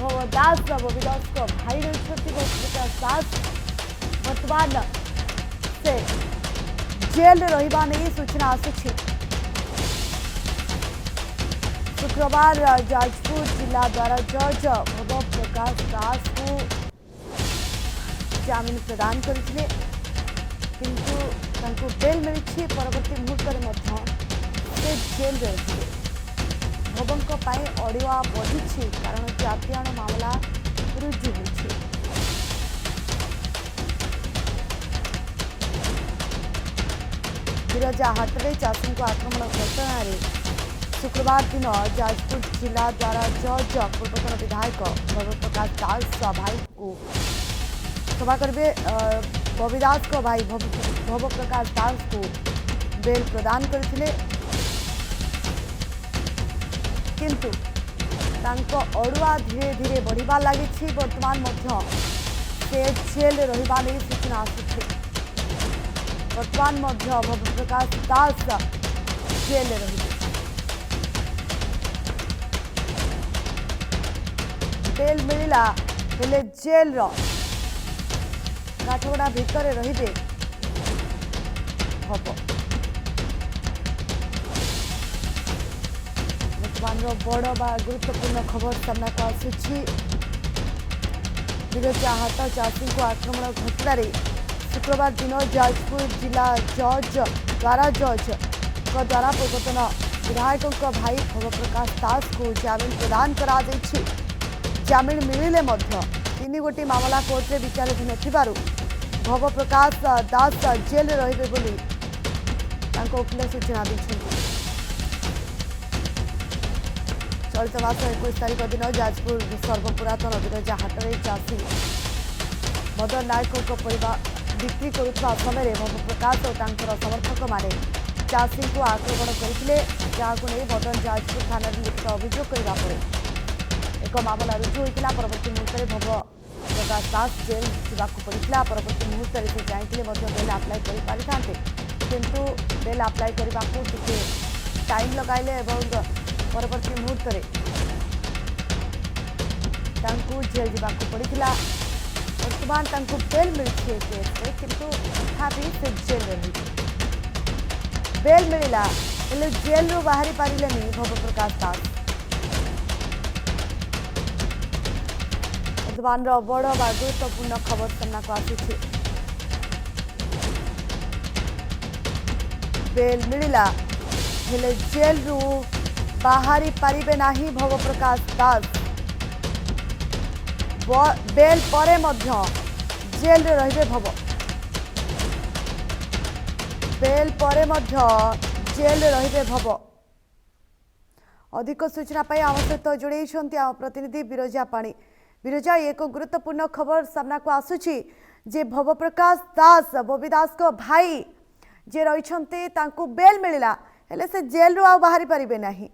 भव दास बबी दास को भाई रही प्रकाश दास वर्तमान से जेल रहा नहीं सूचना आसुछि। शुक्रवार जाजपुर जिला द्वारा जज भव प्रकाश दास को जमीन प्रदान करथिले किंतु तांको बेल मिली परवर्ती मुहूर्त से जेल रही भवों अड़ुआ बढ़ी कारण जातियाण मामला रुजु होछि। बिरजा हाटरे चाषी को आक्रमण घटन शुक्रवार दिन जाजपुर जिला द्वारा जज पूर्वतन विधायक भव प्रकाश दास भाई को सभा करेंगे। बबी दास को भाई भव प्रकाश दास को बेल प्रदान करथिले किंतु तांको अड़ुआ धीरे धीरे बढ़िबा लागिछि। वर्तमान मध्य से जेल रहिबा नै सूचना आसुछि। वर्तमान मध्य भव प्रकाश दास जेल रहिबे। बेल मिलिला हेले जेल रो काठगड़ा भितर रहिबे भव। बड़ बा गुरुत्वपूर्ण खबर सामना को आसुछि। बिरजा हाट चाषी को आक्रमण घटन शुक्रवार दिन जाजपुर जिला जज द्वारा पूर्वतन विधायक भाई भव प्रकाश दास को जमीन प्रदान करा दैछि। जमीन मिलिले मध्य 3 गोटी मामला कोर्टे विचाराधीन थिबारु भव प्रकाश दास जेल रहिबे बोली तांको वकील सूचना दैछन्ति। चलित मास 21 तारिख दिन जाजपुर सर्वपुरातन बिरजा हाटरे चाषी मदन नायक परिवार बिक्री करुवा समय भव प्रकाश और समर्थक माने चाषी को आक्रमण करते जहां नहीं मदन जाजपुर थाना लिखित अभियोग करने पर एक मामला रुजु होता। परवर्ती मुहूर्त भव प्रकाश दास जेल पड़ा। परवर्ती मुहूर्त से चाहते बेल आप्लाय कर किंतु बेल आप्लाय करने को टाइम लगाइले परवर्ती मुहूर्त जेल जावाक पड़ा। वर्तमान बेल मिली किंतु तथापि से जेल रही बेल मिला हेले जेल रू बाहरी पारे भव प्रकाश दास। वर्तमान बड़ बा गुरुत्वपूर्ण खबर सामना को आसुछि। बेल मिला हेले जेल रू बाहरी पारिबे नाही भव प्रकाश दास। बेल परे मध्य जेल रे रहिबे भव। बेल परे मध्य जेल रे रहिबे भव। अधिक सूचना पाई आम सहित जोड़े आम प्रतिनिधि बिरजा पाणी। बिरजा एक गुरुत्वपूर्ण खबर सामना को आसुछि जे भव प्रकाश दास बबी दास को भाई जे रहिछन्ते तांको बेल मिलिला हेले से जेल रू आ बाहरी पारिबे नाही।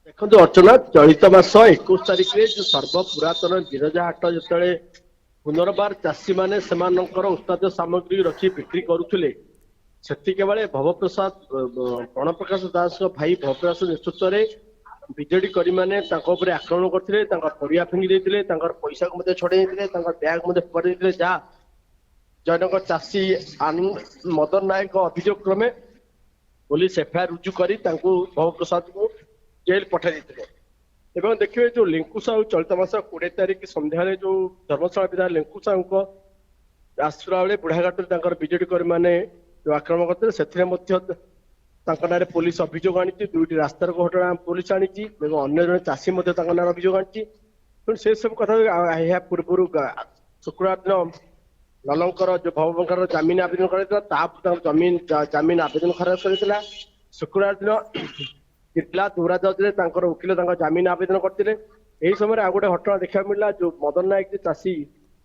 देखो अर्चना चलित मास 21 तारिख में जो सर्वपुरातन बिरजा हाट जो पुनर्बार चाषी मैंने उत्पाद सामग्री रखी बिक्री करुले से भवप्रसाद प्रणप्रकाश दास भाई भवप्रकाश नेतृत्व में विजेडी करी मैंने आक्रमण करते परिया फिंगी देते पैसा को छड़े बैग फोड़ी जहाँ जनक चाषी मदन नायक अभियोग क्रमे पुलिस एफआईआर रुजु कर भवप्रसाद को जेल पठाई एवं देखिए जो लिंकु साहू चलित मास 20 तारिख सन्ध्या जो धर्मशाला विधायक लिंकु साहू को आसुरा बेले बुढ़ाघाट विजेडी कर्मी मैंने जो आक्रमण करते पुलिस अभियोग आनी 2टी रास्तार घटना पुलिस आनी अन्य जन चाषी अभियोग आनी से सब कथा पूर्व शुक्रवार दिन ललंकर जो भवंकर जमीन आवेदन कर जमीन आवेदन खारज कर शुक्रवार दिन जिला दौरा जज वकिल जमीन आवेदन करते यही समय आ गए घटना देखा मिला जो मदन नायक चाषी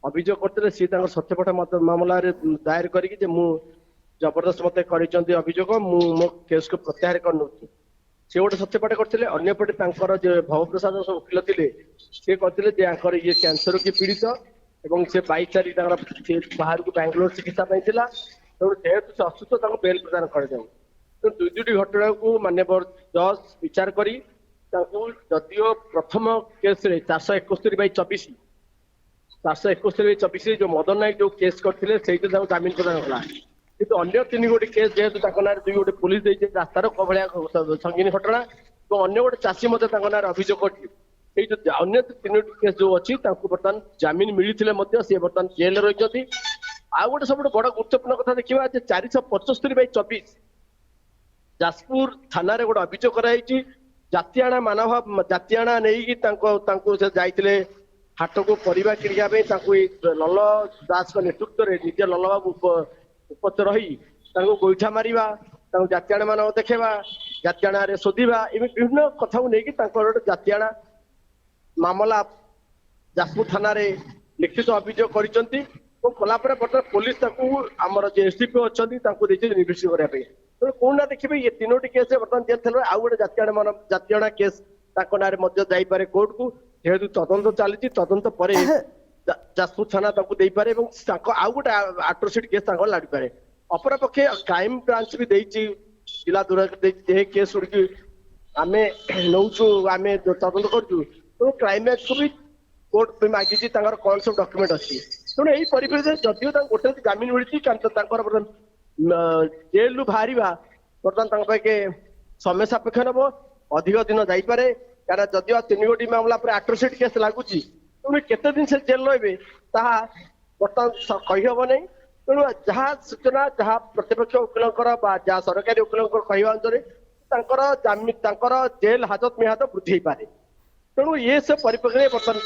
अभियोग करते सी सत्यपठ मामला दायर कर जबरदस्त मत कर अभियोग मो केस को प्रत्याहार कर से गोटे सत्यपाठ करते अंपटे भवप्रसाद वकिल थे सी कहते ये कैंसर की पीड़ित और से 22 तारीख बाहर को बैंगलोर चिकित्सा तेणु जेहेतु से असुस्थ बेल प्रदान कर दुईटी घटना को मान्यवर जज विचार करी ତାଙ୍କୁ ଯଦିଓ ପ୍ରଥମ କେସରେ 471/24 471/24 ଯୋଉ ମଦନ ନାୟକ ଯୋଉ କେସ୍ କରିଥିଲେ ସେଇଥିରେ ତାଙ୍କୁ ଜାମିନ ପ୍ରଦାନ କଲା, କିନ୍ତୁ ଅନ୍ୟ 3 ଗୋଟି କେସ୍ ଯେହେତୁ ତାଙ୍କ ନାଁରେ 2 ଗୋଟି ପୋଲିସ ଦେଇଛି ରାସ୍ତାର ଭଳିଆ ସଙ୍ଗୀନ ଘଟଣା ଏବଂ ଅନ୍ୟ ଗୋଟେ ଚାଷୀ ମଧ୍ୟ ତାଙ୍କ ନାଁରେ ଅଭିଯୋଗ କରିଛି, ସେଇ ଯୋଉ ଅନ୍ୟ 3ଟି କେସ୍ ଯୋଉ ଅଛି ତାଙ୍କୁ ବର୍ତ୍ତମାନ ଜାମିନ ମିଳିଥିଲେ ମଧ୍ୟ ସେ ବର୍ତ୍ତମାନ ଜେଲରେ ରହିଛନ୍ତି। ଆଉ ଗୋଟେ ସବୁଠୁ ବଡ ଗୁରୁତ୍ୱପୂର୍ଣ୍ଣ କଥା ଦେଖିବା ଯେ 475/24 ଯାଜପୁର ଥାନାରେ ଗୋଟେ ଅଭିଯୋଗ କରାଯାଇଛି। ଜାତିଆଣା ଜାତିଆଣା ନେଇକି ତାଙ୍କୁ ସେ ଯାଇଥିଲେ ହାଟକୁ ପରିବା କିଣିବା ପାଇଁ, ତାଙ୍କୁ ଏଇ ଲଲ ଦାସଙ୍କ ନେତୃତ୍ୱରେ ନିଜେ ଲଲ ବାବୁ ଉପସ୍ଥିତ ରହି ତାଙ୍କୁ ଗୋଇଠା ମାରିବା, ତାଙ୍କୁ ଜାତିଆଣା ମାନଙ୍କ ଦେଖେଇବା, ଜାତିଆଣାରେ ଶୋଧିବା, ଏମିତି ବିଭିନ୍ନ କଥାକୁ ନେଇକି ତାଙ୍କର ଗୋଟେ ଜାତିଆଣା ମାମଲା ଯାଜପୁର ଥାନାରେ ଲିଖିତ ଅଭିଯୋଗ କରିଛନ୍ତି ଏବଂ କଲା ପରେ ବର୍ତ୍ତମାନ ପୋଲିସ ତାକୁ ଆମର ଯେ ଏସଡିପିଓ ଅଛନ୍ତି ତାଙ୍କୁ ଦେଇଛି ଇନଭେଷ୍ଟିଗେସନ କରିବା ପାଇଁ। ତେଣୁ କୋଉ ନା ଦେଖିବେ ଏ 3ଟି କେସ୍ ବର୍ତ୍ତମାନ ଜେଲ୍ ଥିଲା, ଆଉ ଗୋଟେ ଜାତିଆଣା କେସ୍ ତାଙ୍କ ନାଁରେ ମଧ୍ୟ ଯାଇପାରେ କୋର୍ଟକୁ, ଯେହେତୁ ତଦନ୍ତ ଚାଲିଛି, ତଦନ୍ତ ପରେ ଯାଜପୁର ଥାନା ତାଙ୍କୁ ଦେଇପାରେ ଏବଂ ତାଙ୍କ ଆଉ ଗୋଟେ ଆଟ୍ରୋସିଟି କେସ୍ ତାଙ୍କର ଲାଗିପାରେ। ଅପରପକ୍ଷେ କ୍ରାଇମ ବ୍ରାଞ୍ଚ ବି ଦେଇଛି ଜିଲ୍ଲା ଦୂର ଦେଇଛି ଏ କେସ୍ ଗୁଡିକୁ ଆମେ ନଉଛୁ, ଆମେ ତଦନ୍ତ କରୁଛୁ, ତେଣୁ କ୍ରାଇମ ବ୍ରାଞ୍ଚକୁ ବି କୋର୍ଟ ମାଗିଛି ତାଙ୍କର କଣ ସବୁ ଡକ୍ୟୁମେଣ୍ଟ ଅଛି। ତେଣୁ ଏଇ ପରିପ୍ରେକ୍ଷୀରେ ଯଦିଓ ତାଙ୍କୁ ଗୋଟେ ଜାମିନ ମିଳିଛି ତାଙ୍କର ଜେଲରୁ ବାହାରିବା ବର୍ତ୍ତମାନ ତାଙ୍କ ପାଖେ ସମୟ ସାପେକ୍ଷ ନେବ, ଅଧିକ ଦିନ ଯାଇପାରେ, କାରଣ ଯଦିଓ 3 ଗୋଟି ମାମଲା ପରେ ଆଟ୍ରୋସିଟି କେସ୍ ଲାଗୁଛି, ତେଣୁ କେତେ ଦିନ ସେ ଜେଲ ରହିବେ ତାହା ବର୍ତ୍ତମାନ କହିହବ ନାହିଁ। ତେଣୁ ଯାହା ସୂଚନା, ଯାହା ପ୍ରତିପକ୍ଷ ଓକିଲଙ୍କର ବା ଯାହା ସରକାରୀ ଓକିଲଙ୍କର କହିବା ଅନୁସାରେ ତାଙ୍କର ଜେଲ ହାଜତ ମିଆଦ ବୃଦ୍ଧି ହେଇପାରେ। ତେଣୁ ଏ ସେ ପରିପ୍ରେକ୍ଷୀରେ ବର୍ତ୍ତମାନ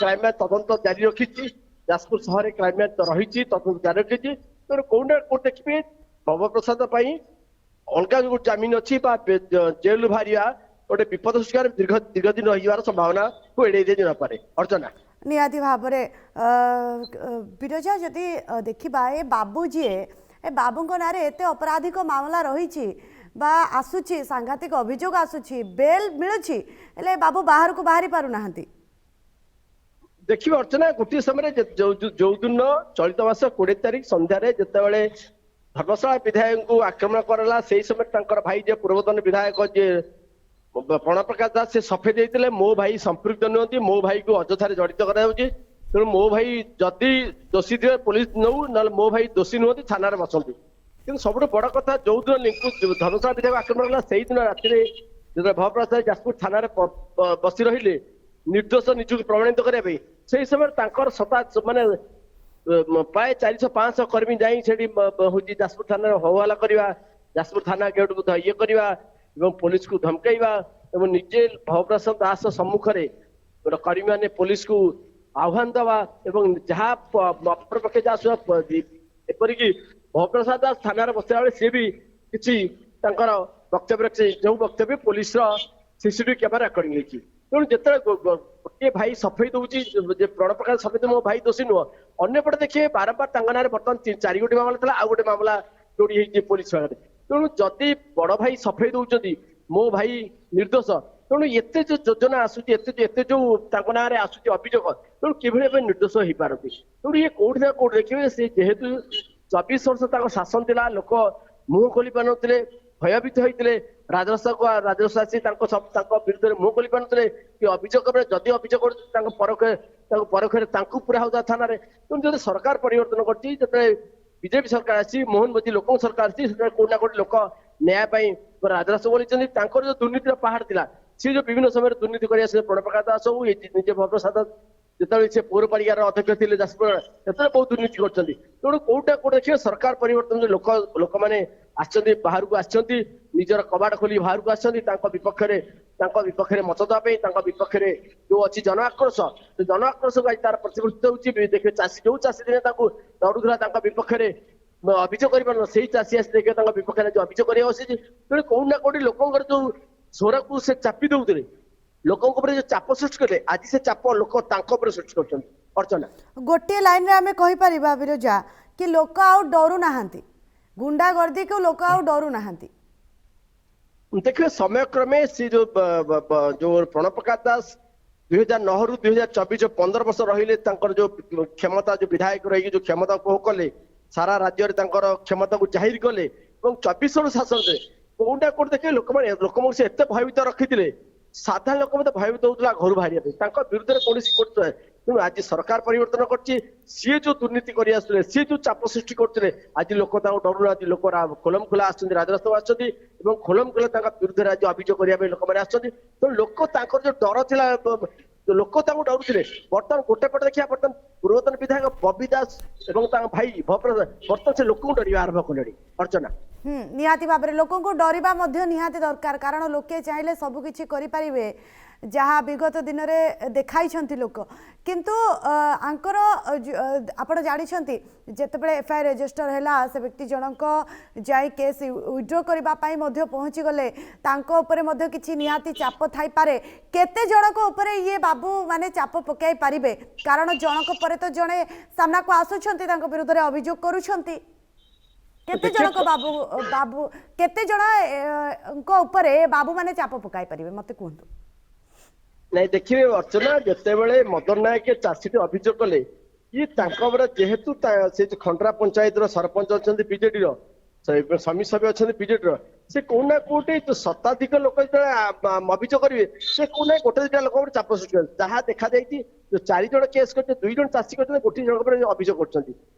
କ୍ରାଇମବ୍ରାଞ୍ଚ ତଦନ୍ତ ଜାରି ରଖିଛି, ଯାଜପୁର ସହରରେ କ୍ରାଇମବ୍ରାଞ୍ଚ ରହିଛି, ତଦନ୍ତ ଜାରି ରଖିଛି। ତେଣୁ କୋଉଠି ନା କୋଉଠି ଦେଖିବେ ଭବପ୍ରସାଦ ପାଇଁ ଅଲଗା ଯୋଉ ଜାମିନ ଅଛି ବା ଜେଲରୁ ବାହାରିବା ଗୋଟେ ବିପଦ ଶିକାର ଦୀର୍ଘ ଦିନ ରହିଯିବାର ସମ୍ଭାବନାକୁ ଏଡେଇ ଦେଇ ନପାରେ। ଅର୍ଚ୍ଚନା, ନିହାତି ଭାବରେ ବିରଜା, ଯଦି ଦେଖିବା ଏ ବାବୁ ଯିଏ, ଏ ବାବୁଙ୍କ ନାଁରେ ଏତେ ଅପରାଧିକ ମାମଲା ରହିଛି বা ଆସୁଛି, ସାଂଘାତିକ ଅଭିଯୋଗ ଆସୁଛି, ବେଲ୍ ମିଳୁଛି, ହେଲେ ବାବୁ ବାହାରକୁ ବାହାରି ପାରୁନାହାନ୍ତି। ଦେଖିବେ ଅର୍ଚ୍ଚନା, ଗୋଟିଏ ସମୟରେ ଯୋଉ ଦିନ ଚଳିତ ମାସ 20 ତାରିଖ ସନ୍ଧ୍ୟାରେ ଯେତେବେଳେ ଧର୍ମଶାଳା ବିଧାୟକଙ୍କୁ ଆକ୍ରମଣ କରାଲା, ସେଇ ସମୟରେ ତାଙ୍କର ଭାଇ ଯେ ପୂର୍ବତନ ବିଧାୟକ ଯିଏ ପ୍ରଣପ୍ରକାଶ ଦାସ ସେ ସଫେଇ ଦେଇଥିଲେ ମୋ ଭାଇ ସମ୍ପୃକ୍ତ ନୁହନ୍ତି, ମୋ ଭାଇକୁ ଅଯଥାରେ ଜଡିତ କରାଯାଉଛି, ତେଣୁ ମୋ ଭାଇ ଯଦି ଦୋଷୀ ଥିବେ ପୋଲିସ ନଉ, ନହେଲେ ମୋ ଭାଇ ଦୋଷୀ ନୁହନ୍ତି ଥାନାରେ ବସନ୍ତୁ। କିନ୍ତୁ ସବୁଠୁ ବଡ କଥା, ଯୋଉଦିନ ଧର୍ମଶାଳା ବିଧାୟକ ଆକ୍ରମଣ କଲା ସେଇଦିନ ରାତିରେ ଯେତେବେଳେ ଭବପ୍ରସାଦ ଯାଜପୁର ଥାନାରେ ବସି ରହିଲେ ନିର୍ଦ୍ଦୋଷ ନିଜକୁ ପ୍ରମାଣିତ କରିବା ପାଇଁ, ସେଇ ସମୟରେ ତାଙ୍କର ମାନେ ପ୍ରାୟ 400-500 କର୍ମୀ ଯାଇ ସେଠି ହଉଛି ଯାଜପୁର ଥାନାରେ ହୋହଲ୍ଲା କରିବା, ଯାଜପୁର ଥାନା ଗେଟକୁ ଇଏ କରିବା ଏବଂ ପୋଲିସକୁ ଧମକେଇବା ଏବଂ ନିଜେ ଭବପ୍ରସାଦ ଦାସ ସମ୍ମୁଖରେ କର୍ମୀମାନେ ପୋଲିସକୁ ଆହ୍ୱାନ ଦେବା ଏବଂ ଯାହା ଅପରପକ୍ଷେ ଯାହା ଏପରିକି ଭବପ୍ରସାଦ ଦାସ ଥାନାରେ ବସିଲା ବେଳେ ସିଏ ବି କିଛି ତାଙ୍କର ବକ୍ତବ୍ୟ ରଖିছে, ଯୋଉ ବକ୍ତବ୍ୟ ପୋଲିସର ସିସିଟିଭି କ୍ୟାମେରା ରେକର୍ଡିଂ ହେଇଛି। ତେଣୁ ଯେତେବେଳେ ଗୋଟିଏ ଭାଇ ସଫେଇ ଦଉଛି ଯେ ପ୍ରଣପ୍ରକାଶ ସଫେଇ ମୋ ଭାଇ ଦୋଷୀ ନୁହଁ, ଅନ୍ୟପଟେ ଦେଖିବେ ବାରମ୍ବାର ତାଙ୍କ ନାଁରେ ବର୍ତ୍ତମାନ 4 ଗୋଟି ମାମଲା ଥିଲା, ଆଉ ଗୋଟେ ମାମଲା ଯୋଡି ହେଇଛି ପୋଲିସ ପାଖରେ। ତେଣୁ ଯଦି ବଡ ଭାଇ ସଫେଇ ଦଉଛନ୍ତି ମୋ ଭାଇ ନିର୍ଦ୍ଦୋଷ, ତେଣୁ ଏତେ ଯୋଉ ଯୋଜନା ଆସୁଛି, ଏତେ ଯୋଉ ତାଙ୍କ ନାଁରେ ଆସୁଛି ଅଭିଯୋଗ, ତେଣୁ କିଭଳି ଭାବେ ନିର୍ଦ୍ଦୋଷ ହେଇପାରନ୍ତି। ତେଣୁ ଇଏ କୋଉଠି ନା କୋଉଠି ଦେଖିବେ, ସେ ଯେହେତୁ 24 ବର୍ଷ ତାଙ୍କ ଶାସନ ଥିଲା, ଲୋକ ମୁହଁ ଖୋଲି ପାରୁନଥିଲେ, ଭୟଭୀତ ହେଇଥିଲେ, ରାଜସ୍ୱ ଆସି ତାଙ୍କ ବିରୁଦ୍ଧରେ ମୁହଁ ଖୋଲି ପାରୁନଥିଲେ, କି ଅଭିଯୋଗ ଯଦି ଅଭିଯୋଗ କରୁଛନ୍ତି ତାଙ୍କ ପରୋକ୍ଷରେ ତାଙ୍କୁ ପୁରା ହଉଥିଲା ଥାନାରେ। ତେଣୁ ଯଦି ସରକାର ପରିବର୍ତ୍ତନ କରିଛି, ଯେତେବେଳେ ବିଜେପି ସରକାର ଆସିଛି, ମୋହନ ମାଝୀ ଲୋକଙ୍କ ସରକାର ଆସିଛି, ସେତେବେଳେ କୋଉଠି ନା କୋଉଠି ଲୋକ ନ୍ୟାୟ ପାଇଁ ରାଜରାସ୍ତା ବୋଲିଛନ୍ତି। ତାଙ୍କର ଯୋଉ ଦୁର୍ନୀତିର ପାହାଡ ଥିଲା, ସିଏ ଯୋଉ ବିଭିନ୍ନ ସମୟରେ ଦୁର୍ନୀତି କରି ଆସିଲେ, ପ୍ରଣପ୍ରକାଶ ଦାସ ହଉ, ନିଜେ ଭବପ୍ରସାଦ ଯେତେବେଳେ ସେ ପୌରପାଳିକାର ଅଧ୍ୟକ୍ଷ ଥିଲେ ଯାଜପୁର, ସେତେବେଳେ ବହୁତ ଦୁର୍ନୀତି କରିଛନ୍ତି। ତେଣୁ କୋଉଟା କୋଉଟା ଦେଖିବେ ସରକାର ପରିବର୍ତ୍ତନ, ଲୋକମାନେ ଆସିଛନ୍ତି, ବାହାରକୁ ଆସିଛନ୍ତି, ନିଜର କବାଟ ଖୋଲି ବାହାରକୁ ଆସିଛନ୍ତି ତାଙ୍କ ବିପକ୍ଷରେ ମତ ଦେବା ପାଇଁ, ତାଙ୍କ ବିପକ୍ଷରେ ଯୋଉ ଅଛି ଜନ ଆକ୍ରୋଶ, ସେ ଜନ ଆକ୍ରୋଶକୁ ଆଜି ତାର ପ୍ରତିଫଳିତ ହଉଛି। ଦେଖିବେ ଯୋଉ ଚାଷୀ ଦିନେ ତାଙ୍କୁ ଦୌଡୁଥିଲା ତାଙ୍କ ବିପକ୍ଷରେ ଅଭିଯୋଗ କରିପାରୁନ, ସେଇ ଚାଷୀ ଆସି ଦେଖିବେ ତାଙ୍କ ବିପକ୍ଷରେ ଯୋଉ ଅଭିଯୋଗ କରିବା ବସିଛି। ତେଣୁ କୋଉଠି ନା କୋଉଠି ଲୋକଙ୍କର ଯୋଉ ସ୍ୱରକୁ ସେ ଚାପି ଦଉଥିଲେ, ଲୋକଙ୍କ ଉପରେ ଯୋଉ ଚାପ ସୃଷ୍ଟି କଲେ, ଆଜି ସେ ଚାପ ଲୋକ ତାଙ୍କ ଉପରେ ସୃଷ୍ଟି କରୁଛନ୍ତି। ଅର୍ଚ୍ଚନା, ଗୋଟିଏ ଲାଇନରେ ଆମେ କହିପାରିବା ବିରଜା କି ଲୋକ ଆଉ ଡରୁ ନାହାନ୍ତି, ଗୁଣ୍ଡାଗର୍ଦ୍ଦିକୁ ଲୋକ ଆଉ ଡରୁ ନାହାନ୍ତି। ଦେଖିବେ ସମୟକ୍ରମେ ସେ ଯୋଉ ପ୍ରଣପ୍ରକାଶ ଦାସ 2009ରୁ 2024 15 ବର୍ଷ ରହିଲେ, ତାଙ୍କର ଯୋଉ କ୍ଷମତା, ଯୋଉ ବିଧାୟକ ରହିକି ଯୋଉ କ୍ଷମତା ଉପଭୋଗ କଲେ, ସାରା ରାଜ୍ୟରେ ତାଙ୍କର କ୍ଷମତାକୁ ଜାହିର କଲେ ଏବଂ 24 ବର୍ଷ ଶାସନରେ କୋଉଟା କୋଉଠି ଦେଖିବେ ଲୋକଙ୍କୁ ସେ ଏତେ ଭୟଭୀତ ରଖିଥିଲେ, ସାଧାରଣ ଲୋକ ମଧ୍ୟ ଭୟଭୀତ ହଉଥିଲା ଘରୁ ବାହାରିବା ପାଇଁ ତାଙ୍କ ବିରୁଦ୍ଧରେ କୌଣସି କରୁଥିଲେ। ତେଣୁ ଆଜି ସରକାର ପରିବର୍ତ୍ତନ କରିଛି, ସିଏ ଯୋଉ ଦୁର୍ନୀତି କରି ଆସୁଥିଲେ, ସିଏ ଯୋଉ ଚାପ ସୃଷ୍ଟି କରୁଥିଲେ, ଆଜି ଲୋକ ତାଙ୍କୁ ଡରୁନାହାନ୍ତି। ଲୋକ ଖୋଲମ ଖୋଲା ଆସୁଛନ୍ତି, ରାଜରାସ୍ତାକୁ ଆସୁଛନ୍ତି ଏବଂ ଖୋଲମ ଖୋଲା ତାଙ୍କ ବିରୁଦ୍ଧରେ ଆଜି ଅଭିଯୋଗ କରିବା ପାଇଁ ଲୋକମାନେ ଆସୁଛନ୍ତି। ତେଣୁ ଲୋକ ତାଙ୍କର ଯୋଉ ଡର ଥିଲା, ଲୋକ ତାଙ୍କୁ ଡରୁଥିଲେ। ବର୍ତ୍ତମାନ ଗୋଟେ ପଟେ ଦେଖିବା, ବର୍ତ୍ତମାନ ପୂର୍ବତନ ବିଧାୟକ ବବି ଦାସ ଏବଂ ତାଙ୍କ ଭାଇ ଭବପ୍ରସାଦ ବର୍ତ୍ତମାନ ସେ ଲୋକଙ୍କୁ ଡରିବା ଆରମ୍ଭ କଲେଣି। ଅର୍ଚ୍ଚନା, ନିହାତି ଭାବରେ ଲୋକଙ୍କୁ ଡରିବା ମଧ୍ୟ ନିହାତି ଦରକାର, କାରଣ ଲୋକେ ଚାହିଁଲେ ସବୁ କିଛି କରିପାରିବେ ଯାହା ବିଗତ ଦିନରେ ଦେଖାଇଛନ୍ତି ଲୋକ। କିନ୍ତୁ ଆଙ୍କର ଆପଣ ଜାଣିଛନ୍ତି ଯେତେବେଳେ ଏଫଆଇଆର ରେଜିଷ୍ଟର ହେଲା, ସେ ବ୍ୟକ୍ତି ଜଣକ ଯାଇ କେସ୍ ୱିଡ୍ର କରିବା ପାଇଁ ମଧ୍ୟ ପହଞ୍ଚିଗଲେ, ତାଙ୍କ ଉପରେ ମଧ୍ୟ କିଛି ନିହାତି ଚାପ ଥାଇପାରେ। କେତେ ଜଣଙ୍କ ଉପରେ ଇଏ ବାବୁ ମାନେ ଚାପ ପକାଇ ପାରିବେ? କାରଣ ଜଣକ ପରେ ତ ଜଣେ ସାମ୍ନାକୁ ଆସୁଛନ୍ତି, ତାଙ୍କ ବିରୁଦ୍ଧରେ ଅଭିଯୋଗ କରୁଛନ୍ତି। କେତେ ଜଣକ ବାବୁ କେତେ ଜଣଙ୍କ ଉପରେ ବାବୁ ମାନେ ଚାପ ପକାଇ ପାରିବେ ମତେ କୁହନ୍ତୁ। ନାଇଁ ଦେଖିବେ ଅର୍ଚ୍ଚନା, ଯେତେବେଳେ ମଦନ ନାୟକ ଚାଷୀଟି ଅଭିଯୋଗ କଲେ, ଇଏ ତାଙ୍କ ଉପରେ ଯେହେତୁ ସେ ଯୋଉ ଖଣ୍ଡରା ପଞ୍ଚାୟତର ସରପଞ୍ଚ ଅଛନ୍ତି ବିଜେଡିର, ସମୀ ସଭ୍ୟ ଅଛନ୍ତି ବିଜେଡିର, ସେ କୋଉ ନା କୋଉଠି ଶତାଧିକ ଲୋକ ଯେତେବେଳେ ଅଭିଯୋଗ କରିବେ, ସେ କୋଉ ନା ଗୋଟେ ଦିଟା ଲୋକ ଉପରେ ଚାପ ସୃଷ୍ଟି କରିବେ। ଯାହା ଦେଖାଯାଇଛି, ଯୋଉ 4 ଜଣ କେସ୍ କରିଛନ୍ତି, 2 ଜଣ ଚାଷୀ କରିଛନ୍ତି, ଗୋଟିଏ ଜଣଙ୍କ ଉପରେ ଅଭିଯୋଗ କରୁଛନ୍ତି।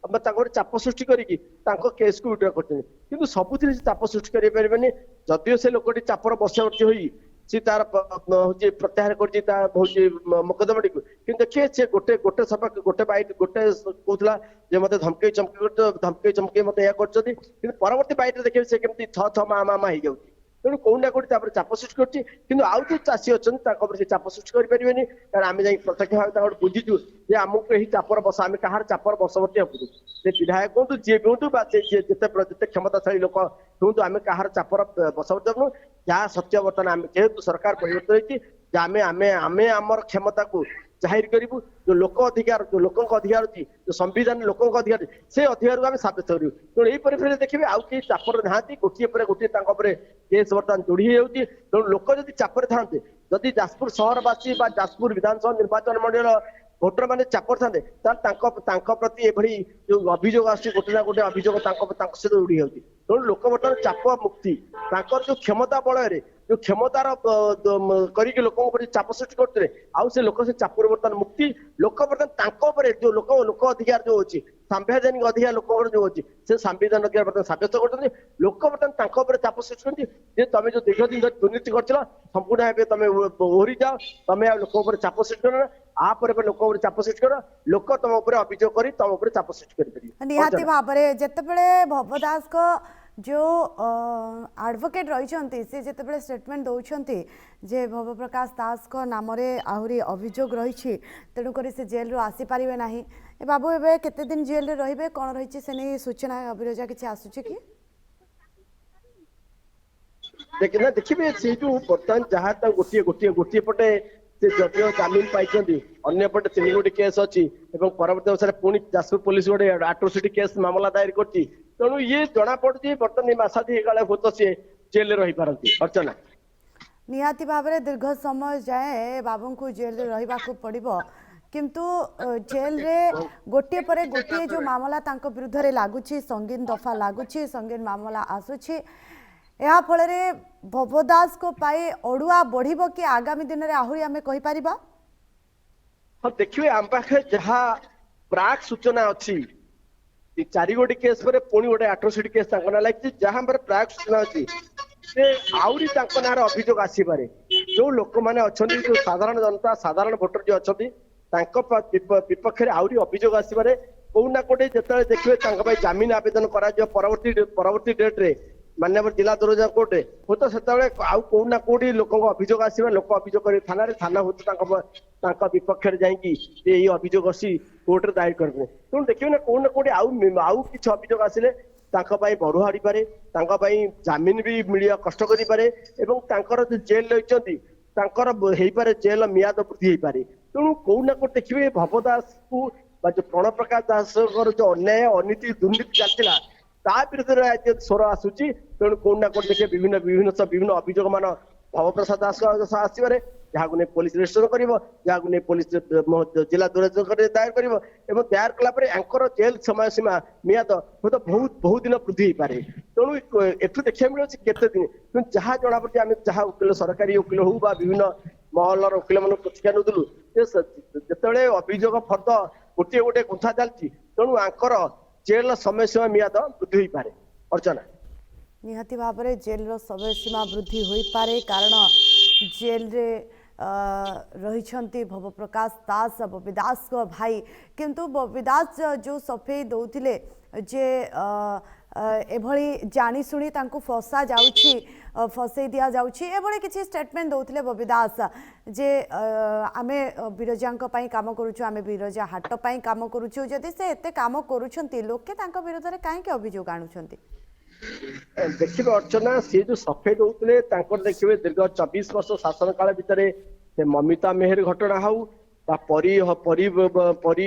ତାଙ୍କ ଉପରେ ଚାପ ସୃଷ୍ଟି କରିକି ତାଙ୍କ କେସ୍କୁ ୱିଡ୍ର କରୁଛନ୍ତି। କିନ୍ତୁ ସବୁଥିରେ ସେ ଚାପ ସୃଷ୍ଟି କରିପାରିବେନି। ଯଦିଓ ସେ ଲୋକଟି ଚାପର ବଶବର୍ତ୍ତୀ ହୋଇ ସେ ତାର ହଉଛି ପ୍ରତ୍ୟାହାର କରିଛି ତା ହଉଛି ମୋକଦ୍ଦମାଟିକୁ, କିନ୍ତୁ ଦେଖିବେ ସେ ଗୋଟେ ସଭା ଗୋଟେ ବାଇଟ ଗୋଟେ କହୁଥିଲା ଯେ ମତେ ଧମକେଇ ଚମକେଇ ମତେ ଏହା କରୁଛନ୍ତି, କିନ୍ତୁ ପରବର୍ତ୍ତୀ ବାଇଟରେ ଦେଖିବେ ସେ କେମିତି ଛଅ ମା ହେଇଯାଉଛି। ତେଣୁ କୋଉଠି ନା କୋଉଠି ତାପରେ ଚାପ ସୃଷ୍ଟି କରୁଛି। କିନ୍ତୁ ଆଉ ଯୋଉ ଚାଷୀ ଅଛନ୍ତି ତାଙ୍କ ଉପରେ ସେ ଚାପ ସୃଷ୍ଟି କରିପାରିବେନି, କାରଣ ଆମେ ଯାଇ ପ୍ରତ୍ୟକ୍ଷ ଭାବେ ତାଙ୍କୁ ବୁଝିଛୁ ଯେ ଆମକୁ ଏହି ଚାପର ଆମେ କାହାର ଚାପର ବଶବର୍ତ୍ତୀ ହେବୁନି। ସେ ବିଧାୟକ ହୁଅନ୍ତୁ, ଯିଏ ବି ହୁଅନ୍ତୁ, ବା ଯେତେ କ୍ଷମତାଶାଳୀ ଲୋକ ହୁଅନ୍ତୁ, ଆମେ କାହାର ଚାପର ବଶବର୍ତ୍ତୀ ହେବୁନୁ। ଯାହା ସତ୍ୟ ବର୍ତ୍ତମାନ ଆମେ ଯେହେତୁ ସରକାର ପରିବର୍ତ୍ତନ ହେଇଛି, ଯେ ଆମେ ଆମର କ୍ଷମତାକୁ ଜାହିର କରିବୁ। ଯୋଉ ଲୋକ ଅଧିକାର, ଯୋଉ ଲୋକଙ୍କ ଅଧିକାର ଅଛି, ଯୋଉ ସମ୍ବିଧାନ ଲୋକଙ୍କ ଅଧିକାର, ସେ ଅଧିକାରକୁ ଆମେ ସାବ୍ୟସ୍ତ କରିବୁ। ତେଣୁ ଏହି ପରିପ୍ରେକ୍ଷୀରେ ଦେଖିବେ ଆଉ କେହି ଚାପରେ ନାହାନ୍ତି, ଗୋଟିଏ ପରେ ଗୋଟିଏ ତାଙ୍କ ଉପରେ କେସ୍ ବର୍ତ୍ତମାନ ଯୋଡି ହେଇଯାଉଛି। ତେଣୁ ଲୋକ ଯଦି ଚାପରେ ଥାନ୍ତେ, ଯଦି ଯାଜପୁର ସହରବାସୀ ବା ଯାଜପୁର ବିଧାନସଭା ନିର୍ବାଚନ ମଣ୍ଡଳୀର ଭୋଟର ମାନେ ଚାପରେ ଥାନ୍ତେ, ତାହେଲେ ତାଙ୍କ ପ୍ରତି ଏଭଳି ଯୋଉ ଅଭିଯୋଗ ଆସୁଛି, ଗୋଟେ ନା ଗୋଟେ ଅଭିଯୋଗ ତାଙ୍କ ସହିତ ଯୋଡି ଯାଉଛି। ତେଣୁ ଲୋକ ବର୍ତ୍ତମାନ ଚାପ ମୁକ୍ତି, ତାଙ୍କର ଯୋଉ କ୍ଷମତା ବଳରେ ଯୋଉ କ୍ଷମତାର କରିକି ଲୋକଙ୍କ ଉପରେ ଚାପ ସୃଷ୍ଟି କରୁଥିଲେ, ଆଉ ସେ ଲୋକ ସେ ଚାପରୁ ବର୍ତ୍ତମାନ ମୁକ୍ତି। ଲୋକ ବର୍ତ୍ତମାନ ତାଙ୍କ ଉପରେ ଯୋଉ ଲୋକ ଅଧିକାର ଯୋଉ ଅଛି, ସାମ୍ବିଧାନିକ ଅଧିକାର ଲୋକଙ୍କର ଯୋଉ ଅଛି, ସେ ସାମ୍ବିଧାନିକ ଅଧିକାର ବର୍ତ୍ତମାନ ସାବ୍ୟସ୍ତ କରୁଛନ୍ତି। ଲୋକ ବର୍ତ୍ତମାନ ତାଙ୍କ ଉପରେ ଚାପ ସୃଷ୍ଟି କରୁଛନ୍ତି ଯେ ତମେ ଯୋଉ ଦୀର୍ଘ ଦିନ ଧରି ଦୁର୍ନୀତି କରିଥିଲ, ସମ୍ପୂର୍ଣ୍ଣ ଭାବେ ତମେ ଓହରି ଯାଅ, ତମେ ଆଉ ଲୋକଙ୍କ ଉପରେ ଚାପ ସୃଷ୍ଟି କର ନା। ପରେ ଲୋକଙ୍କ ଉପରେ ଚାପ ସୃଷ୍ଟି କର, ଲୋକ ତମ ଉପରେ ଅଭିଯୋଗ କରି ତମ ଉପରେ ଚାପ ସୃଷ୍ଟି କରିପାରିବେ। ନିହାତି ଭାବରେ ଯେତେବେଳେ ଭବ ଦାସଙ୍କ जो आडभोकेट रही सी जिते स्टेटमेंट दौरान जे भव प्रकाश दास को नाम आहरी अभियोग रही तेणुक से जेल रू आसीपारे ना ए बाबू ए केते दिन जेल रे रहिबे कौन रही से नहीं सूचना अभिरोजा किसी आसूची कि देखिए से जो बर्तमान जहाँ गोटे गोटे गोटे पटे से जदिव जमीन पाई अन्य पटे 3 गोटी केस अच्छी परवर्त अवसर पुणी जाजपुर पुलिस गोटे आट्रोसिटी केस मामला दायर कर तेणु ये जना पड़ी बर्तमान मासादी भूत सी जेल रही पारती। अर्चना निहाती भाव में दीर्घ समय जाए बाबू को जेल रहा पड़ो किंतु जेल रे गोटे पर गोटे जो मामला तांको विरुद्ध रे लागुची संगीन दफा लागुची संगीन मामला आसुची या फल भवदास को पाई अड़ुआ बढ़िबो कि आगामी दिन में आहरी आमे कहि परिबा। हाँ देखिए आम पाखे जहाँ प्राक सूचना अच्छी 4 गोटी केस पर पुणी गोटे आट्रोसिटी केस ना लगी जहाँ पर प्राक सूचना अच्छी से आहरी ना अभियोग आसीपारे जो लोक मैंने अच्छा जो साधारण जनता साधारण भोटर जो अच्छा विपक्ष आहरी अभियोग आसीपारे कौना कोटे जो देखिए जमीन आवेदन कर परवर्ती डेट्रे मान्यवर जिला दरोजा कोर्टे हूँ तो आउ कौना कौटी लोक अभियोग आसवा लोक अभियोग कर थाना हूँ तो विपक्ष जाकि अभियोग अच्छी कोर्टे दायर करेंगे तेणु देखिए ना कौन कौटी आउ किसी अभियोग आसिले बढ़ुआ हाड़ी पारे जमीन भी मिलिया कष्ट करें जो जेल रही जेल मियाद वृद्धि हो पारे तेणु कौना कौट देखिए भवदास को जो प्रण प्रकाश दास जो अन्याय अनीति दुर्नीति चलता ता विरुद्ध स्वर आसूची तेणु कौन ना कौन देखिए विभिन्न अभियोग मान भव प्रसाद दास आसवे ଯାହାକୁ ନେଇ ପୋଲିସ ରେଜିଷ୍ଟର କରିବ, ଯାହାକୁ ନେଇ ପୋଲିସ ଜିଲ୍ଲା ଦୌରାଜରେ ଦାୟର କରିବ ଏବଂ ଦାୟର କଲା ପରେ ୟାଙ୍କର ଜେଲ ସମୟ ସୀମା ମିଆଦ ହୁଏତ ବହୁତ ଦିନ ବୃଦ୍ଧି ହେଇପାରେ। ତେଣୁ ଏଠୁ ଦେଖିବାକୁ ମିଳୁଛି କେତେ ଦିନ, କିନ୍ତୁ ଯାହା ଜଣାପଡୁଛି ଆମେ ଯାହା ଓକିଲ ସରକାରୀ ଓକିଲ ହଉ ବା ବିଭିନ୍ନ ମହଲର ଓକିଲ ମାନଙ୍କୁ ପ୍ରତିକ୍ରିୟା ନେଉଥିଲୁ ଯେତେବେଳେ ଅଭିଯୋଗ ଫର୍ଦ୍ଦ ଗୋଟିଏ ଗୋଟେ ଗୁନ୍ଥା ଚାଲିଛି, ତେଣୁ ଆଙ୍କର ଜେଲ ସମୟ ସୀମା ମିଆଦ ବୃଦ୍ଧି ହୋଇପାରେ। ଅର୍ଚ୍ଚନା, निहाती भाव में जेल समय सीमा वृद्धि हो पारे कारण जेल रे रही भवप्रकाश दास बबी दास को भाई, किंतु बबी दास जो सफेई दौले जे एभली जानीशुणी फसा जाउछि फसई दि जाउछि किसी स्टेटमेंट दौले बबी दास जे आमे बिरजा काम करुछु, आमे बिरजा हाट पई काम करुछु। जदि से एते काम करुछंती लोके तांको विरोध रे काहे के अभियोग आनुछंती? देखिए अर्चना, सी जो सफेद होते देखिए दीर्घ 24 वर्ष शासन काल भितर ममिता मेहर घटना हाउ परी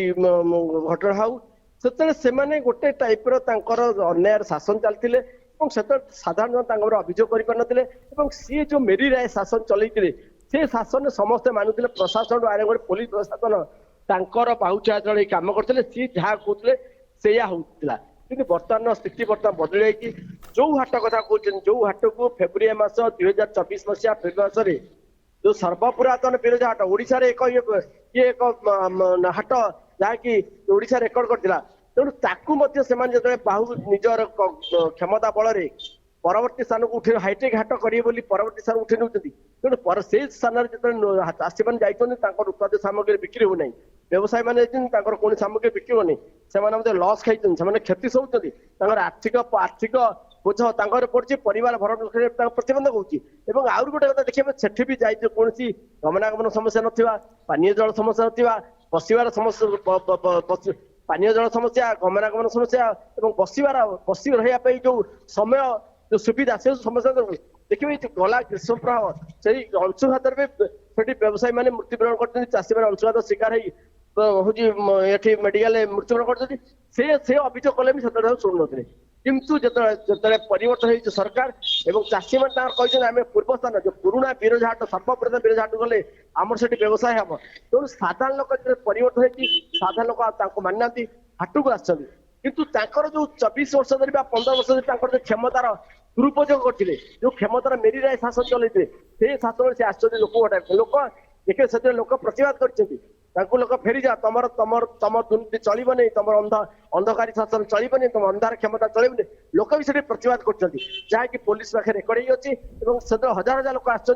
घटना हाउ से गोटे टाइप अन्याय शासन चलते साधारण अभियोग कर सी जो मेरी राय शासन चलते से शासन समस्ते मानुले प्रशासन आगे पुलिस प्रशासन बाहुचा चढ़ कम करते सी जहाँ कहते से होता कि बर्तमान स्थिति बर्तमान बदल जाएगी। जो हाट कथा कहते जो हाट को फेब्रुआरी मास 2024 मसीहा फेब्रुआरी मास जो सर्वपुरातन बिरजा हाट ओडिशा रे एक हाट जहाँकि ओडिशा रेकर्ड करथिला, तेणु ताकू मध्य सेमान जतले बाहु निजर क्षमता बल रे परवर्ती स्थान को उठे हाईटेक हाट करिए बोली परवर्ती स्थान उठे नउचंती। तेणु पर से स्थान रे जतले चाषी मान जाइछन तांकर उत्पादित सामग्री बिक्री हो नाही, व्यवसाय माने तांकर कोन सामग्री बिक्री हो नाही, सेमाने मते लॉस खाइछन, सेमाने क्षति सोउचंती, तांकर आर्थिक बोझ तांकर पड़छि, परिवार भरण प्रतिबंधक होउछि। एवं आउर गोटे कथा देखिबे सेठी भी जाई कोनसी गमनागमन समस्या नथिबा, पानीय जल समस्या नथिबा, बसिबार समस्या पानीय जल समस्या, गमनागमन समस्या एवं बसी रहिया पई जो समय जो सुविधा से समस्या देखिए गला ग्रीष्म प्रभाव से अंशुघात व्यवसायी मैंने मृत्युवरण कर चाषी मैंने अंशुघात शिकार होती मेडिकल मृत्युवरण कर अभियोग कले भी सतर्क शुणु नी, किंतु जो परिवर्तन हो सरकार एवं चाषी मैंने कहते आम पूर्व स्थान जो पुराणा बिरजा हाट सर्वप्रथम बिरजा हाट गले आमर से व्यवसाय हम, तेणु साधारण लोक परिवर्तन हो साधारण लोक मानना हाट को आस किंतु जो 24 वर्ष धरी 15 वर्ष धरी क्षमतार दुरुपयोग करते जो क्षमतार मेरी राय शासन चलते से शासन से आश्चर्य लोक देखे से लोक प्रतिवाद कर लोक फेरी जा तुम दुर्नीति चलो नहीं, तुम अंधकारी शासन चलो नहीं, तुम अंधार क्षमता चलो लोक भी प्रतिवाद कर जहाँकि पुलिस पाखे रेकर्ड अच्छी से हजार हजार लोक आसो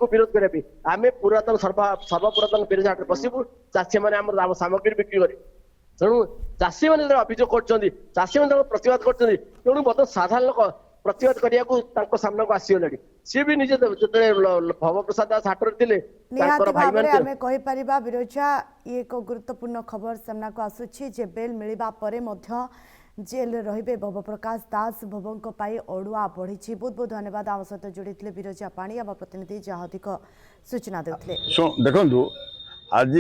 विरोध करने आम पुरातन सर्वपुरातन बिरजा हाट बसबू चाषी मैंने सामग्री बिक्री करें। तेणु चाषी मैंने अभियोग कर चाषी मैंने प्रतिवाद कर तेणु बर्तमान साधारण लोक प्रतिवाद करने सामना को आसीगले सी भी निजे भवप्रसाद दास हाटर थिले बिरजा ये एक गुरुत्वपूर्ण खबर सामना को आसुछि जे बेल मिलिबा परे मध्य जेल रहिबे भवप्रकाश दास भवंक पाई अड़ुआ बढ़ी। बहुत बहुत धन्यवाद आम सहित जोड़ी बिरजा पाणी आम प्रतिनिधि जहाँ अधिक सूचना देउथिले। देखंतु आज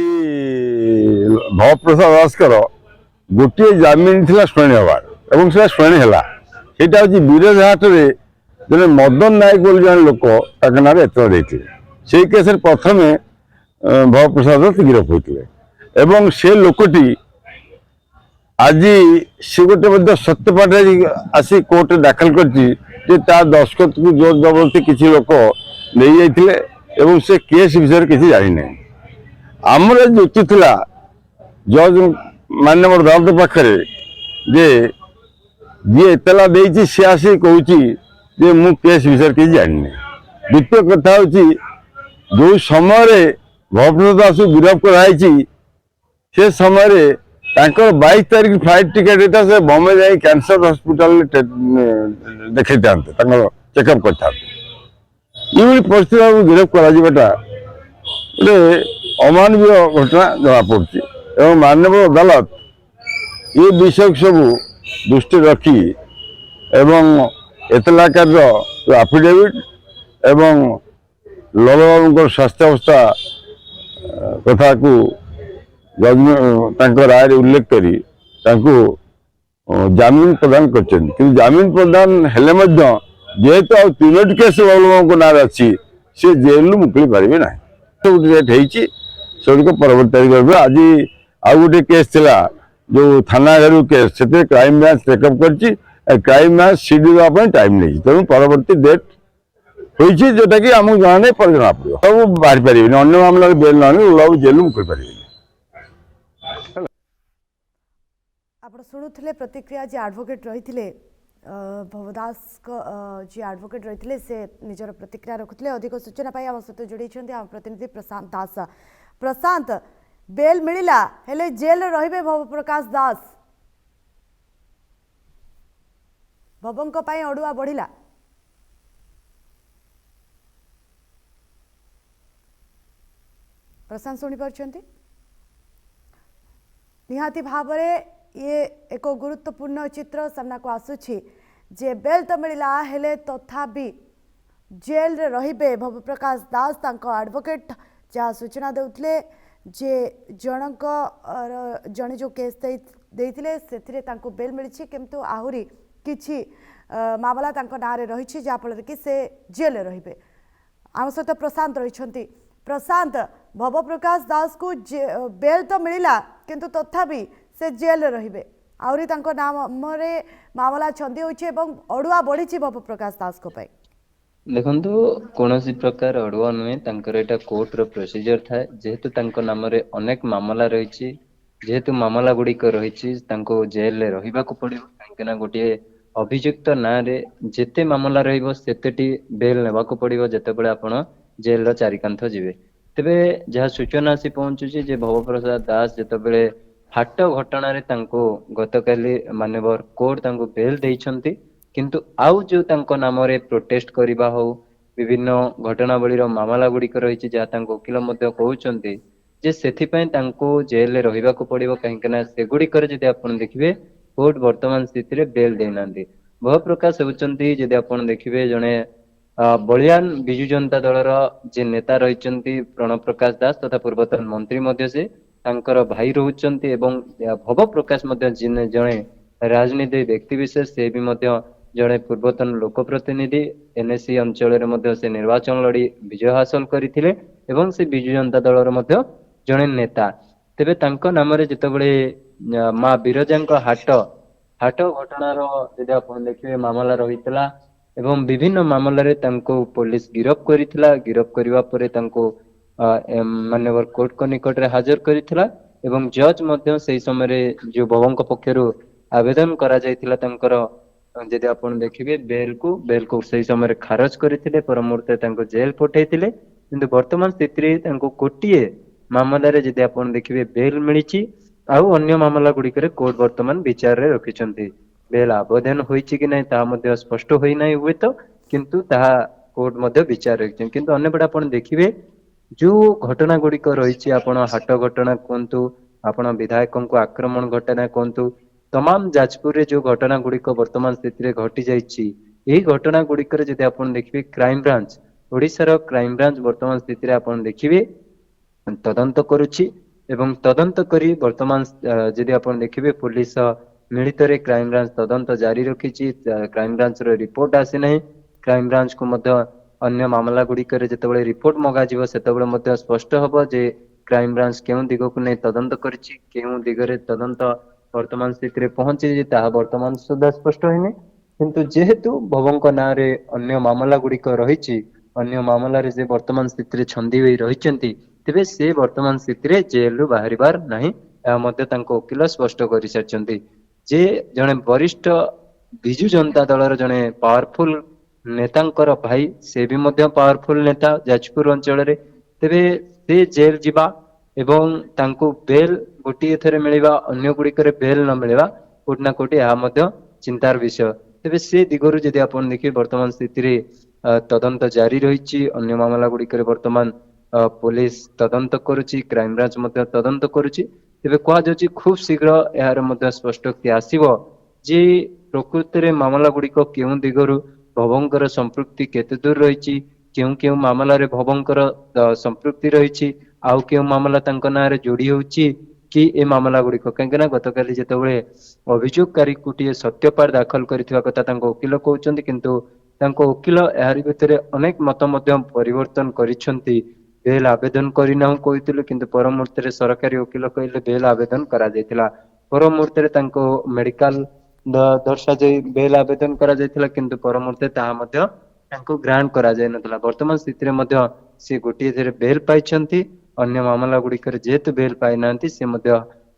भवप्रसाद दास गोटे जमीन थिला शुणी हबार एवं से शुणी है सेटा हूँ बिरजा हाट में जन मदन नायक बोली जन लोक ना एतला देते से केस प्रथम भवप्रसाद गिरफ होते से लोकटी आज सी गोटे सत्यपाठ आसी कोर्ट दाखल कर दस्खत को जोर जबरदस्ती किसी लोक नहीं जाते से केस विषय किसी जानी ना आमर युक्ति था जज माननीय अदालत पाखे जे जी एतला देती सी आसी कहूँ मु केस विषय किसी जानी। द्वितीय कथा हूँ जो समय भवप्रसाद दास गिरफ कराई से समय 22 तारीख फ्लाइट टिकेट से बॉम्बे जाए कैंसर हॉस्पिटल देखते चेकअप करते ये परिस्थिति गिरफ कराटा गोटे अमानवीय घटना जमा पड़ी। माननीय अदालत ये विषय सब दृष्टि रखी एवं एतलाकार जो आफिडेविट एवं ललबाबू स्वास्थ्य अवस्था कथा को जजमेंट राय उल्लेख करी जामीन प्रदान कर जामीन प्रदान हेले जेहेतु आ 3टी केस ललबाबू नाम अच्छी सी जेल मुक्ति पारे ना। ସବୁ ଡେଟ୍ ହେଇଛି ସେଗୁଡ଼ିକ ପରବର୍ତ୍ତୀ ତାରିଖ ଆଜି ଆଉ ଗୋଟେ କେସ୍ ଥିଲା ଯୋଉ ଥାନା ଘରୁ କେସ୍ ସେଥିରେ କ୍ରାଇମବ୍ରାଞ୍ଚ ଟେକଅପ୍ କରିଛି କ୍ରାଇମବ୍ରାଞ୍ଚ ସିଡି ଦେବା ପାଇଁ ଟାଇମ୍ ନେଇଛି ତେଣୁ ପରବର୍ତ୍ତୀ ଡେଟ୍ ହୋଇଛି ଯୋଉଟାକି ଆମକୁ ଜଣା ନାହିଁ ପରେ ଜଣା ପଡ଼ିବ ସବୁ ବାହାରି ପାରିବେନି ଅନ୍ୟ ମାମଲାରେ ବେଲ୍ ନ ଆଣି ଓଲାକୁ ଜେଲରୁ ମୁକୁଳି ପାରିବେନି। ଆପଣ ଶୁଣୁଥିଲେ ପ୍ରତିକ୍ରିୟା ଯେ ଆଡଭୋକେଟ୍ ରହିଥିଲେ ଭବଦାସ जी एडवोकेट रही से निजर प्रतिक्रिया रखुले। अधिक सूचना पाई आम सहित जोड़ी आम प्रतिनिधि प्रशांत दास। प्रशांत बेल मिला हेले जेल रे भवप्रकाश दास भवंक अड़ुआ बढ़िला प्रशांत शुणी पार्छन्ति निहाती भाव ये एक गुरुत्वपूर्ण चित्र सामना को आसुछि जे बेल तो मिला हेले तथापि जेल रे रहिबे भवप्रकाश दास तांको एडवोकेट जहाँ सूचना देउथिले जे जनक जने जो केस देइथिले सेथिरे तांको बेल मिलिछि किंतु आहुरी किछि मामला तांको नारे रहिछि जा फल कि से जेल रे रहिबे। आम सहित प्रशांत रहिछन्ति। प्रशांत भवप्रकाश दास को बेल तो मिला किंतु तथापि से जेल रहिबे आउरी तांको नाम रे मामला छंदी होइछि एवं अडुआ बढ़िछि भवप्रकाश दास को पाई। देखंतु कोनोसी प्रकार अडुआ नुहे तांकर एटा कोर्ट रो प्रोसीजर थाए जेहेतु तांको नाम रे अनेक मामला रहिछि जेहेतु मामला गुडी को रहिछि तांको जेल रे रहिबा को पड़िबो काहेकना गोटे अभियुक्त ना रे जेते मामला रहिबो सेतेटी बेल नेबा को पड़िबो जेतेबेले आपण जेल रो चारिकांथ जिवे। तेबे जहा सूचना आसी पहुंचुछि जे भवप्रकाश दास जेतेबेले हाट घटना रे तांको गतकाली माननीय कोर्ट तांको बेल देइछंती किंतु आउ जो तांको नाम रे प्रोटेस्ट करिबा हो विभिन्न घटनावली रो मामला गुडी को रहिछि जा तांको वकील मध्य कहउचंती जे सेथि पय तांको जेल रे रहिबा को पड़िबो काहेकना से गुडी करे जदि आपण देखिबे कोर्ट वर्तमान स्थिति रे बेल देनांती। भवप्रकाश होउचंती जदि आपण देखिबे जने बलियान बिजु जनता दलर जे नेता रहिचंती प्रणव प्रकाश दास तथा पूर्वतन मंत्री मध्य से तांकर भाई रहुचंती एवं भवप्रकाश मध्य जने राजनीति व्यक्ति विशेष से भी मध्य जड़े पूर्वतन लोक प्रतिनिधि एनएससी अंचल रे से निर्वाचन लड़ी विजय हासिल करथिले एवं से बिजु जनता दलर मध्य जड़े नेता। तेबे तांको नाम रे जेतेबेले मां बिरजांको हाट घटनार यदि आपण देखिबे मामला रहितला एवं विभिन्न मामला रे तांको पुलिस गिरफ्त करितला। गिरफ्त करिवा परे तांको मान्यवर कोर्ट को निकट रे हाजर करितला एवं जज मध्य सेही समय रे जो भवंक पक्षरु आवेदन करा जायतिला तांकर जदि आपण देखिबे बेल को सेही समय रे खारज करितिले परमुहूर्ते तांको जेल पठैतिले किंतु वर्तमान स्थिति रे तांको कोटिए मामला रे जदि आपण देखिबे बेल मिलिछि आउ अन्य मामला गुडी करे कोर्ट वर्तमान विचार रे रखिचंती। बेल आवेदन होईछि कि नै ता मध्य स्पष्ट होई नै हुए तो किंतु ता कोर्ट मध्य विचार रखिछन किंतु अन्य बडा आपण देखिबे जो घटना गुडी को रहिछि आपण हाट घटना कोंतु आपण विधायकों को आक्रमण घटना कोंतु तमाम जाजपुर रे जो घटना गुडी को वर्तमान स्थिति रे घटी जाइछि एही घटना गुडी करे जदि आपण देखिबे क्राइम ब्रांच ओडिसा रो क्राइम ब्रांच वर्तमान स्थिति रे आपण देखिबे तदंत करूछि एवं तदंत करी वर्तमान जदि आपण देखिबे पुलिस मिलित रे क्राइम ब्रांच तदंत जारी रखिछि। क्राइम ब्रांच रो रिपोर्ट आसी नै क्राइम ब्रांच को मध्य अन्य मामला गुडी करे जेतेबेले रिपोर्ट मगा जिवो सेतेबेले मध्य स्पष्ट हबो जे क्राइम ब्रांच केउ दिग को नै तदंत करिछि केउ दिगरे तदंत वर्तमान स्थिति रे पहुंची जे ताहा वर्तमान सुद्धा स्पष्ट होइने किंतु जेहेतु भवंक ना रे अन्य मामला गुडी को रहिछि अन्य मामला रे जे वर्तमान स्थिति रे छंदी होई रहिचंती तेबे से वर्तमान स्थिति रे जेल रु बाहरिबार नाही या मध्य तांको वकील स्पष्ट करि सारचंती जे जने वरिष्ठ बिजु जनता दलर जने पावरफुल नेतांकर भाई से भी मध्य पावरफुल नेता जाजपुर अंचल रे तेबे से जेल जिबा एवं तांको बेल गोटे थरे मिलिबा अन्य गुडी करे बेल न मिलिबा कोटना कोटी आ मध्य चिंतार विषय। तेबे से दिगरु जदि आपण देखि वर्तमान स्थिति रे तदंत जारी रहिछि अन्य मामला गुडी करे वर्तमान पुलिस तदंत करूछि क्राइम ब्रांच मध्य तदंत करूछि तेबे कोआ जाउछि खूब शीघ्र यार मध्य स्पष्टोक्ति आसीबो जे प्रकृति रे मामला गुडी को केउ दिगरु भवंकर संपृक्ति केते दूर रहिछि केउ मामला रे भवंकर संपृक्ति रहिछि आउ केउ मामला तांको ना रे जोडी होउछि कि ए मामला गुडी को काहेकना गतकाली जेतेबेले अभियोगकारी कुटिए सत्यपार दाखल करिथिबा कथा तांको वकील कहउचंती किंतु तांको वकील एहारि भितरे अनेक मत मध्य परिवर्तन करिसंती ବେଲ୍ ଆବେଦନ କରିନାହୁଁ କହିଥିଲୁ, କିନ୍ତୁ ପର ମୁହୂର୍ତ୍ତରେ ସରକାରୀ ଓକିଲ କହିଲେ ବେଲ୍ ଆବେଦନ କରାଯାଇଥିଲା। ପର ମୁହୂର୍ତ୍ତରେ ତାଙ୍କୁ ମେଡିକାଲ ଦର୍ଶାଯାଇ ବେଲ୍ ଆବେଦନ କରାଯାଇଥିଲା, କିନ୍ତୁ ପର ମୁହୂର୍ତ୍ତରେ ତାହା ମଧ୍ୟ ତାଙ୍କୁ ଗ୍ରାଣ୍ଟ କରାଯାଇନଥିଲା। ବର୍ତ୍ତମାନ ସ୍ଥିତିରେ ମଧ୍ୟ ସେ ଗୋଟିଏ ଥରେ ବେଲ୍ ପାଇଛନ୍ତି। ଅନ୍ୟ ମାମଲା ଗୁଡ଼ିକରେ ଯେହେତୁ ବେଲ୍ ପାଇନାହାନ୍ତି, ସେ ମଧ୍ୟ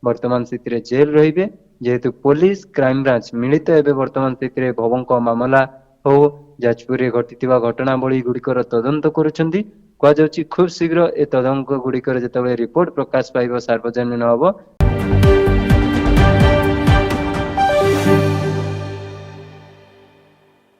ବର୍ତ୍ତମାନ ସ୍ଥିତିରେ ଜେଲ୍ ରହିବେ। ଯେହେତୁ ପୋଲିସ କ୍ରାଇମବ୍ରାଞ୍ଚ ମିଳିତ ଏବେ ବର୍ତ୍ତମାନ ସ୍ଥିତିରେ ଭବଙ୍କ ମାମଲା ହଉ ଯାଜପୁରରେ ଘଟିଥିବା ଘଟଣାବଳୀ ଗୁଡ଼ିକର ତଦନ୍ତ କରୁଛନ୍ତି। କୁହାଯାଉଛି ଖୁବ୍ ଶୀଘ୍ର ଏ ତଦନ୍ତ ଗୁଡ଼ିକରେ ଯେତେବେଳେ ରିପୋର୍ଟ ପ୍ରକାଶ ପାଇବ, ସାର୍ବଜନୀନ ହବ,